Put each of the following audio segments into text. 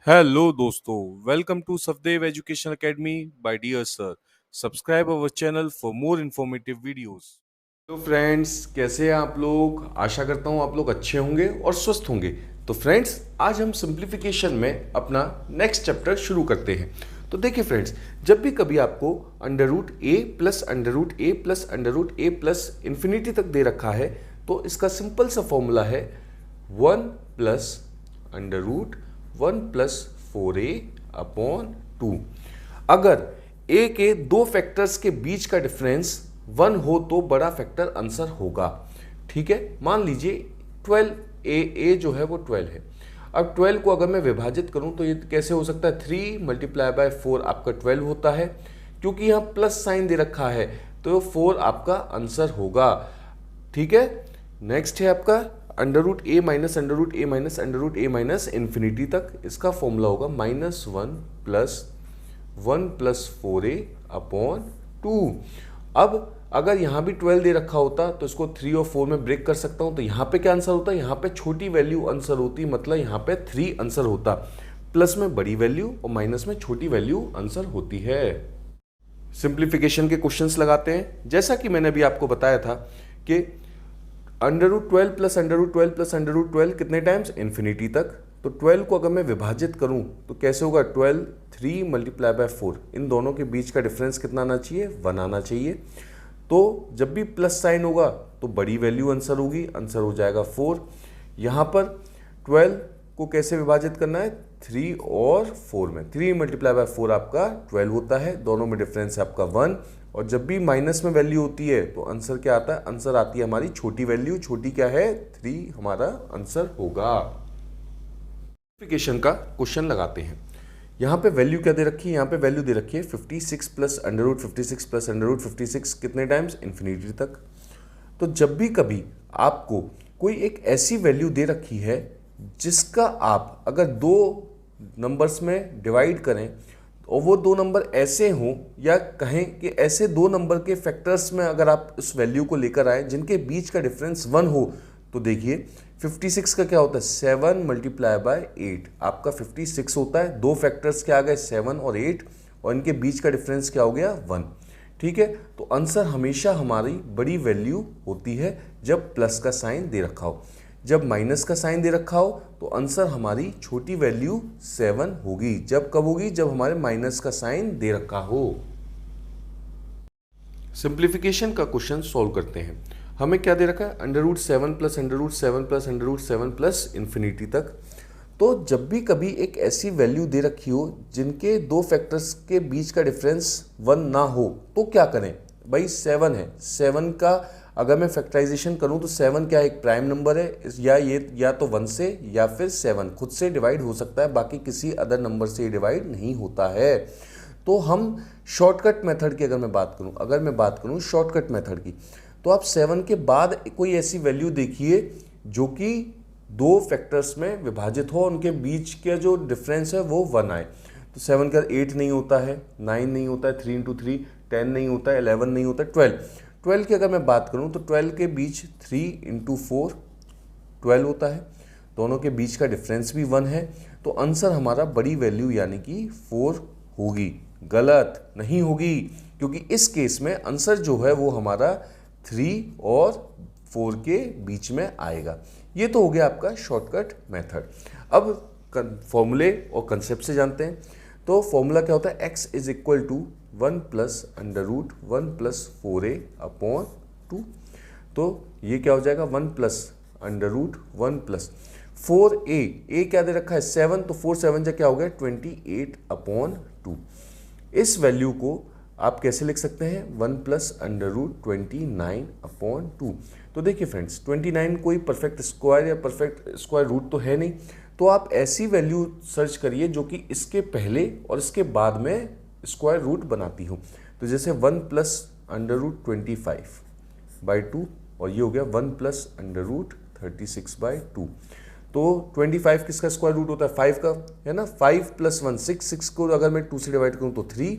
Hello दोस्तों, welcome to Safdev education academy by dear sir. Subscribe our channel for more informative videos. तो friends, कैसे हैं आप लोग? आशा करता हूं आप लोग अच्छे होंगे और स्वस्थ होंगे। तो फ्रेंड्स, आज हम सिंप्लीफिकेशन में अपना नेक्स्ट चैप्टर शुरू करते हैं। तो देखिए फ्रेंड्स, जब भी कभी आपको अंडर रूट ए प्लस अंडर रूट ए प्लस अंडर रूट ए प्लस इन्फिनिटी तक दे रखा है, तो इसका सिंपल सा फॉर्मूला है 1 plus under root 1 plus 4a upon 2। अगर a के दो फैक्टर्स के बीच का डिफरेंस 1 हो तो बड़ा फैक्टर आंसर होगा। ठीक है, मान लीजिए 12a जो है वो 12 है। अब 12 को अगर मैं विभाजित करूं तो ये कैसे हो सकता है? 3 मल्टीप्लाई बाय 4 आपका 12 होता है। क्योंकि यहां प्लस साइन दे रखा है तो 4 आपका आंसर होगा। ठीक है, नेक्स्ट है आपका अंडर रूट ए माइनस अंडर रूट ए माइनस अंडर रूट ए माइनस इन्फिनिटी तक। इसका फॉर्मूला होगा -1 प्लस 4a अपॉन 2। अब अगर यहाँ भी 12 दे रखा होता तो इसको 3 और 4 में ब्रेक कर सकता हूँ। तो यहाँ पे क्या आंसर होता है? यहाँ पे छोटी वैल्यू आंसर होती, मतलब यहाँ पे 3 आंसर होता। प्लस में बड़ी वैल्यू और माइनस में छोटी वैल्यू आंसर होती है। सिंप्लीफिकेशन के क्वेश्चंस लगाते हैं। जैसा कि मैंने अभी आपको बताया था कि under root 12 plus under root 12 plus under root 12 कितने टाइम्स? इन्फिनिटी तक। तो 12 को अगर मैं विभाजित करूं तो कैसे होगा? 12 3 मल्टीप्लाई बाय 4, इन दोनों के बीच का डिफरेंस कितना आना चाहिए? 1 आना चाहिए। तो जब भी प्लस साइन होगा तो बड़ी वैल्यू आंसर होगी, आंसर हो जाएगा 4। यहाँ पर 12 को कैसे विभाजित करना है? 3 और 4 में। 3 मल्टीप्लाई बाय 4 आपका 12 होता है, दोनों में डिफरेंस है आपका 1। और जब भी माइनस में वैल्यू होती है तो आंसर क्या आता है? आंसर आती है हमारी छोटी वैल्यू। छोटी क्या है? 3 हमारा आंसर होगा। सिंप्लीफिकेशन का क्वेश्चन लगाते हैं। यहाँ पे वैल्यू क्या दे रखी है? यहाँ पे वैल्यू दे रखी है 56 plus under root 56 plus under root 56 कितने टाइम्स? इन्फिनिटी तक। तो जब भी कभी आपको कोई एक ऐसी वैल्यू दे रखी है जिसका आप अगर दो नंबर्स में डिवाइड करें और वो दो नंबर ऐसे हों, या कहें कि ऐसे दो नंबर के फैक्टर्स में अगर आप उस वैल्यू को लेकर आए जिनके बीच का डिफरेंस 1 हो, तो देखिए 56 का क्या होता है? 7 मल्टीप्लाई बाय 8 आपका 56 होता है। दो फैक्टर्स क्या आ गए? 7 और 8, और इनके बीच का डिफरेंस क्या हो गया? 1। ठीक है, तो आंसर हमेशा हमारी बड़ी वैल्यू होती है जब प्लस का साइन दे रखा हो। जब माइनस का साइन दे रखा हो तो आंसर हमारी छोटी वैल्यू 7 होगी। जब कब होगी? जब हमारे माइनस का साइन दे रखा हो। सिंप्लीफिकेशन का क्वेश्चन सॉल्व करते हैं। हमें क्या दे रखा है? Under root 7 plus under root 7 plus under root 7 plus infinity तक। तो जब भी कभी एक ऐसी वैल्यू दे रखी हो जिनके दो फैक्टर्स के बीच का डिफरेंस 1 ना हो तो क्या करें? भाई 7 है, 7 का अगर मैं फैक्टराइजेशन करूं तो 7 क्या एक प्राइम नंबर है, या ये या तो 1 से या फिर 7 खुद से डिवाइड हो सकता है, बाकी किसी अदर नंबर से डिवाइड नहीं होता है। तो हम शॉर्टकट मेथड की अगर मैं बात करूं शॉर्टकट मेथड की, तो आप 7 के बाद कोई ऐसी वैल्यू देखिए जो कि दो फैक्टर्स में विभाजित हो, उनके बीच के जो डिफरेंस है वो 1 आए। तो 7 का 8 नहीं होता है, 9 नहीं होता है, 3 इंटू 3 10 नहीं होता है, 11 नहीं होता है, 12 की अगर मैं बात करूं तो 12 के बीच 3 इंटू 4 12 होता है। दोनों के बीच का डिफरेंस भी 1 है। तो आंसर हमारा बड़ी वैल्यू यानी कि 4 होगी। गलत नहीं होगी, क्योंकि इस केस में आंसर जो है वो हमारा 3 और 4 के बीच में आएगा। ये तो हो गया आपका शॉर्टकट मेथड। अब फॉर्मूले और कंसेप्ट से जानते हैं। तो फॉर्मूला क्या होता है? x is equal to 1 plus under root 1 plus 4a upon 2। तो ये क्या हो जाएगा? 1 plus under root 1 plus 4a, a क्या दे रखा है? 7, तो 4 7 जा क्या हो गया? 28 अपॉन 2। इस वैल्यू को आप कैसे लिख सकते हैं? 1 प्लस अंडर रूट 29 अपॉन 2। तो देखिए फ्रेंड्स, 29 कोई परफेक्ट स्क्वायर या परफेक्ट स्क्वायर रूट तो है नहीं, तो आप ऐसी वैल्यू सर्च करिए जो कि इसके पहले और इसके बाद में स्क्वायर रूट बनाती हो। तो जैसे 1 प्लस अंडर रूट 25 बाई 2, और ये हो गया 1 प्लस अंडर रूट 36 बाई 2। तो 25 किसका स्क्वायर रूट होता है? 5 का, है ना। 5 प्लस 1 6, 6 को अगर मैं 2 से डिवाइड करूँ तो 3।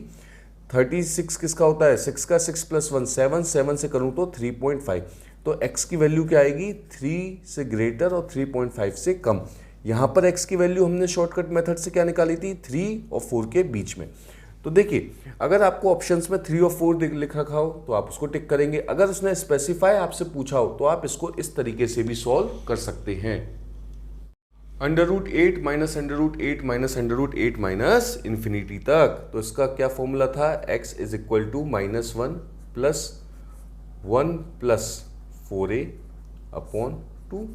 36 किसका होता है? 6 का। 6 प्लस 1 7, 7 से करूँ तो 3.5। तो x की वैल्यू क्या आएगी? 3 से ग्रेटर और 3.5 से कम। यहाँ पर x की वैल्यू हमने शॉर्टकट मेथड से क्या निकाली थी, 3 और 4 के बीच में। तो देखिए अगर आपको ऑप्शंस में 3 और 4 लिख रखा हो तो आप उसको टिक करेंगे, अगर उसने स्पेसिफाई आपसे पूछा हो तो आप इसको इस तरीके से भी सॉल्व कर सकते हैं। √8 माइनस √8 माइनस √8 माइनस इन्फिनिटी तक, तो इसका क्या फॉर्मूला था, x is equal to -1 plus 1 plus 4a upon 2।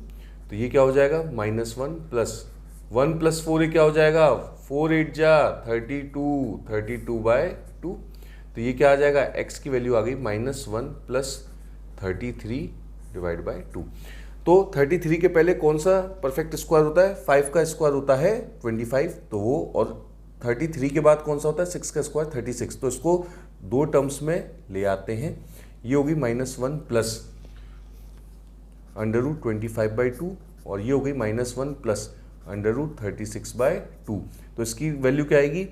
तो ये क्या हो जाएगा, -1 प्लस 1 प्लस 4a क्या हो जाएगा, 4 8 जा 32/2। तो ये क्या आ जाएगा, x की वैल्यू आ गई -1 प्लस 33/2। तो 33 के पहले कौन सा परफेक्ट स्क्वायर होता है, 5 का स्क्वायर होता है 25, तो वो, और 33 के बाद कौन सा होता है, 6 का स्क्वायर 36। तो इसको दो टर्म्स में ले आते हैं, ये होगी -1 प्लस √25/2 और ये हो गई -1 प्लस √36/2। तो इसकी वैल्यू क्या आएगी,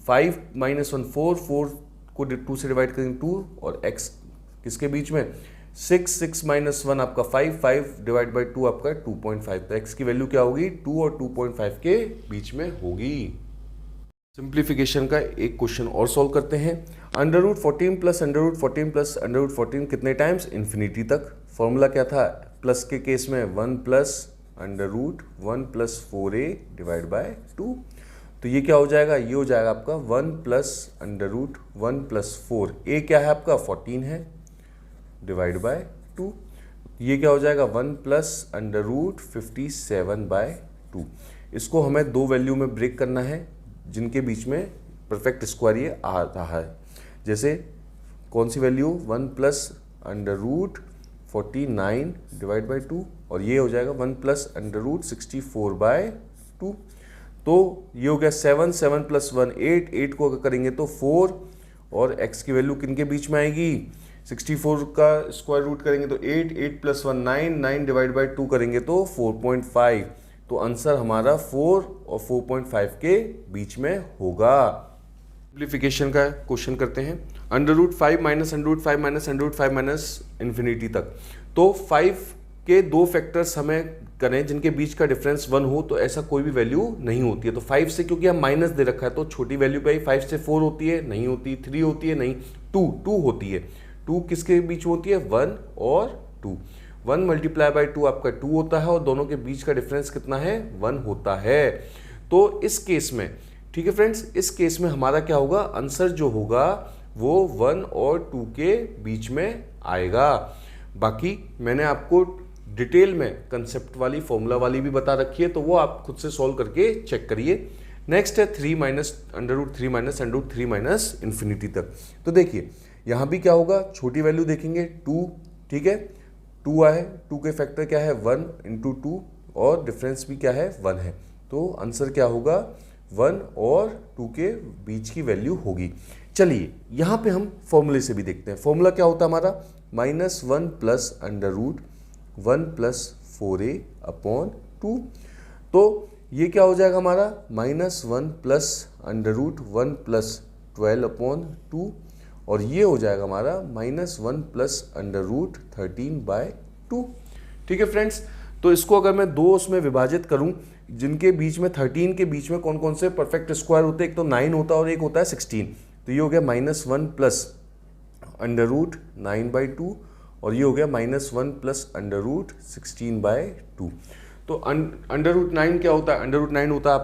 5 -1 4 को 2 से डिवाइड करेंगे 2, और x किसके बीच में, 6 -1 आपका 5 डिवाइड बाई 2 आपका 2.5। तो x की वैल्यू क्या होगी, 2 और 2.5 के बीच में होगी। सिंप्लीफिकेशन का एक क्वेश्चन और सॉल्व करते हैं। √14 प्लस √14 प्लस √14 कितने टाइम्स, इन्फिनिटी तक। फॉर्मूला क्या था, प्लस के केस में 1 plus √1 plus 4a divide by 2। तो ये क्या हो जाएगा, ये हो जाएगा आपका 1 प्लस √1 प्लस 4, a क्या है आपका 14 है, डिवाइड बाय 2। ये क्या हो जाएगा 1 प्लस √57/2। इसको हमें दो वैल्यू में ब्रेक करना है जिनके बीच में परफेक्ट स्क्वायर ये आ रहा है। जैसे कौन सी वैल्यू, 1 प्लस √49 डिवाइड बाई 2, और ये हो जाएगा 1 प्लस √64/2। तो ये हो गया 7 प्लस 1 8 को अगर करेंगे तो 4, और x की वैल्यू किन के बीच में आएगी, 64 का स्क्वायर रूट करेंगे तो 8 प्लस 1 9 डिवाइड बाई 2 करेंगे तो 4.5। तो आंसर हमारा 4 और 4.5 के बीच में होगा। सिंप्लीफिकेशन का क्वेश्चन करते हैं। √5 माइनस √5 माइनस √5 माइनस इन्फिनिटी तक। तो 5 के दो फैक्टर्स हमें करें जिनके बीच का डिफरेंस 1 हो, तो ऐसा कोई भी वैल्यू नहीं होती है। तो 5 से क्योंकि हम माइनस दे रखा है तो छोटी वैल्यू पे आई, 5 से 4 होती है, नहीं होती, 3 होती है, नहीं, 2 होती है। 2 किसके बीच होती है, 1 और 2। 1 मल्टीप्लाई बाई 2 आपका 2 होता है, और दोनों के बीच का डिफरेंस कितना है, 1 होता है। तो इस केस में, ठीक है फ्रेंड्स, इस केस में हमारा क्या होगा, आंसर जो होगा वो 1 और 2 के बीच में आएगा। बाकी मैंने आपको डिटेल में कंसेप्ट वाली, फॉर्मूला वाली भी बता रखी है, तो वो आप खुद से सॉल्व करके चेक करिए। नेक्स्ट है 3 माइनस √3 माइनस √3 माइनस इन्फिनिटी तक। तो देखिए यहाँ भी क्या होगा, छोटी वैल्यू देखेंगे 2, ठीक है, 2 आए, 2 के फैक्टर क्या है 1 × 2, और डिफरेंस भी क्या है 1 है। तो आंसर क्या होगा, 1 और 2 के बीच की वैल्यू होगी। चलिए यहाँ पे हम फॉर्मूले से भी देखते हैं। फॉर्मूला क्या होता है हमारा, -1 प्लस √1 प्लस 4a अपॉन 2। तो ये क्या हो जाएगा हमारा, -1 प्लस √1 प्लस 12 अपॉन 2, और ये हो जाएगा हमारा -1 प्लस √13/2। ठीक है फ्रेंड्स, तो इसको अगर मैं दो उसमें विभाजित करूं जिनके बीच में 13 के बीच में कौन कौन से परफेक्ट स्क्वायर होते हैं, एक तो 9 होता है और एक होता है 16। तो ये हो गया -1 प्लस √9/2, और ये हो गया -1 प्लस √16/2। तो √9 क्या होता है, √9 होता है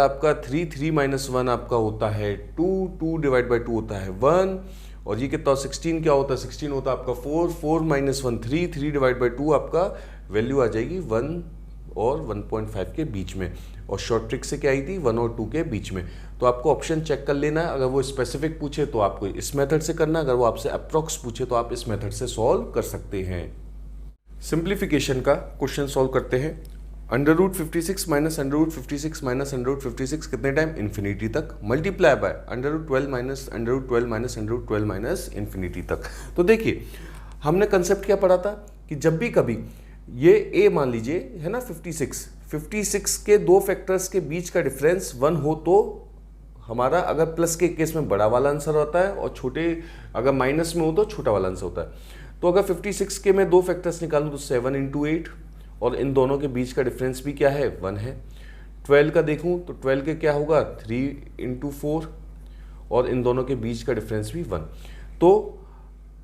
आपका 3 माइनस 1 आपका होता है 2 डिवाइड बाई 2 होता है 1, और ये कितना 16 क्या होता है, 16 होता है आपका 4 माइनस 1 3 डिवाइड बाई 2 आपका वैल्यू आ जाएगी 1 और 1.5 के बीच में। और शॉर्ट ट्रिक से क्या आई थी, 1 और 2 के बीच में। तो आपको ऑप्शन चेक कर लेना है, अगर वो स्पेसिफिक पूछे तो आपको इस मेथड से करना, अगर वो आपसे अप्रॉक्स पूछे तो आप इस मेथड से सॉल्व कर सकते हैं। सिंप्लीफिकेशन का क्वेश्चन सॉल्व करते हैं। √56 माइनस √56 माइनस √56 कितने टाइम, इन्फिनिटी तक, multiply by √12 minus √12 minus √12 minus infinity तक। तो देखिए हमने कंसेप्ट क्या पढ़ा था कि जब भी कभी ये a मान लीजिए है ना 56 के दो फैक्टर्स के बीच का डिफरेंस 1 हो तो हमारा, अगर प्लस के केस में बड़ा वाला आंसर होता है और छोटे अगर माइनस में हो तो छोटा वाला आंसर होता है। तो अगर 56 के मैं दो फैक्टर्स निकालूं तो 7 × 8, और इन दोनों के बीच का डिफरेंस भी क्या है 1 है। 12 का देखूं तो 12 के क्या होगा 3 × 4 और इन दोनों के बीच का डिफरेंस भी 1। तो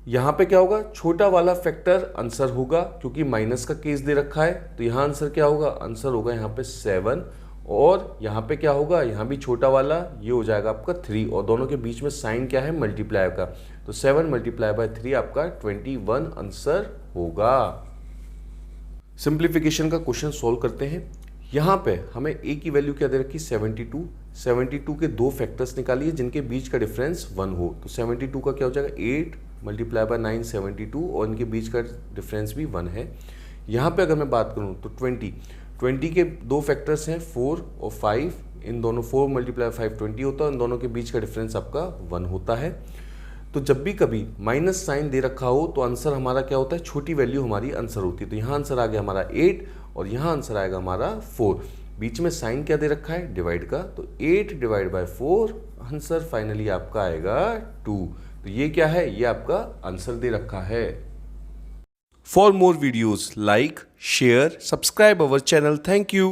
यहाँ पे क्या होगा छोटा वाला फैक्टर आंसर होगा क्योंकि माइनस का केस दे रखा है, तो यहाँ आंसर क्या होगा आंसर होगा यहाँ पे 7 और यहाँ पे क्या होगा यहाँ भी छोटा वाला ये हो जाएगा आपका 3 और दोनों के बीच में साइन क्या है मल्टीप्लाई का, तो 7 × 3 आपका 21 आंसर होगा। सिंप्लीफिकेशन का क्वेश्चन सॉल्व करते हैं। यहाँ पे हमें a की वैल्यू क्या दे रखी 72, 72 के दो फैक्टर्स निकालिए जिनके बीच का डिफरेंस 1 हो, तो 72 का क्या हो जाएगा 8 × 9 72 और इनके बीच का डिफरेंस भी 1 है। यहाँ पे अगर मैं बात करूँ तो 20 के दो फैक्टर्स हैं 4 और 5, इन दोनों 4 × 5 20 होता है, इन दोनों के बीच का डिफरेंस आपका 1 होता है। तो जब भी कभी माइनस साइन दे रखा हो तो आंसर हमारा क्या होता है छोटी वैल्यू हमारी आंसर होती है, तो यहाँ आंसर आ गया हमारा 8 और यहाँ आंसर आएगा हमारा 4। बीच में साइन क्या दे रखा है डिवाइड का, तो 8 / 4 आंसर फाइनली आपका आएगा 2। तो ये क्या है ये आपका आंसर दे रखा है। For more videos like share subscribe our channel. Thank you.